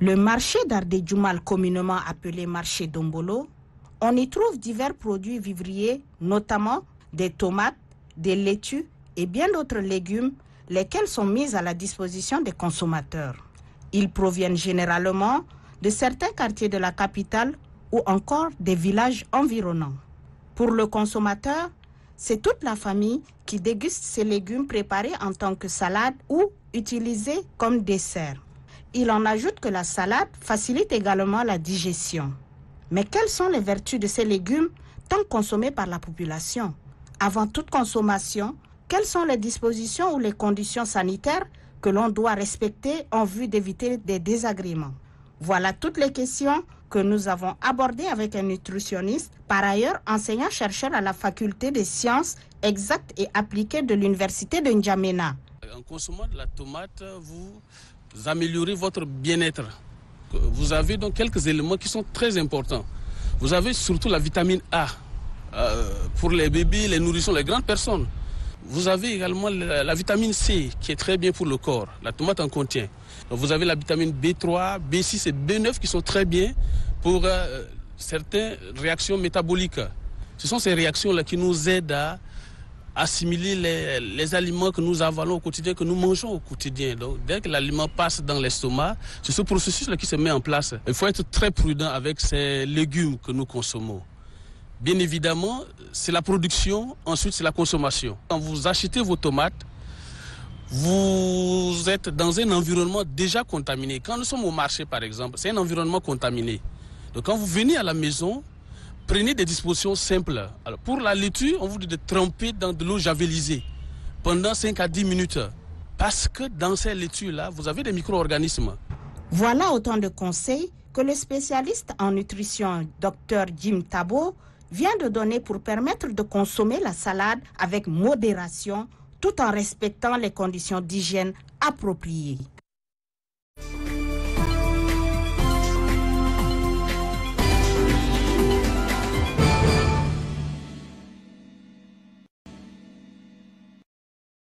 Le marché d'Ardé-Djoumal, communément appelé marché d'Ombolo, on y trouve divers produits vivriers, notamment des tomates, des laitues et bien d'autres légumes, lesquels sont mis à la disposition des consommateurs. Ils proviennent généralement de certains quartiers de la capitale ou encore des villages environnants. Pour le consommateur, c'est toute la famille qui déguste ces légumes préparés en tant que salade ou utilisés comme dessert. Il en ajoute que la salade facilite également la digestion. Mais quelles sont les vertus de ces légumes tant consommés par la population? Avant toute consommation, quelles sont les dispositions ou les conditions sanitaires que l'on doit respecter en vue d'éviter des désagréments? Voilà toutes les questions que nous avons abordées avec un nutritionniste, par ailleurs enseignant-chercheur à la faculté des sciences exactes et appliquées de l'université de N'Djamena. En consommant de la tomate, vous améliorez votre bien-être. Vous avez donc quelques éléments qui sont très importants. Vous avez surtout la vitamine A pour les bébés, les nourrissons, les grandes personnes. Vous avez également la vitamine C qui est très bien pour le corps. La tomate en contient. Donc vous avez la vitamine B3, B6 et B9 qui sont très bien pour certaines réactions métaboliques. Ce sont ces réactions-là qui nous aident à assimiler les aliments que nous avalons au quotidien, que nous mangeons au quotidien. Donc, dès que l'aliment passe dans l'estomac, c'est ce processus-là qui se met en place. Il faut être très prudent avec ces légumes que nous consommons. Bien évidemment, c'est la production, ensuite c'est la consommation. Quand vous achetez vos tomates, vous êtes dans un environnement déjà contaminé. Quand nous sommes au marché, par exemple, c'est un environnement contaminé. Donc quand vous venez à la maison, prenez des dispositions simples. Alors, pour la laitue, on vous dit de tremper dans de l'eau javelisée pendant 5 à 10 minutes. Parce que dans ces laitues-là, vous avez des micro-organismes. Voilà autant de conseils que le spécialiste en nutrition, Dr Jim Tabo, vient de donner pour permettre de consommer la salade avec modération tout en respectant les conditions d'hygiène appropriées.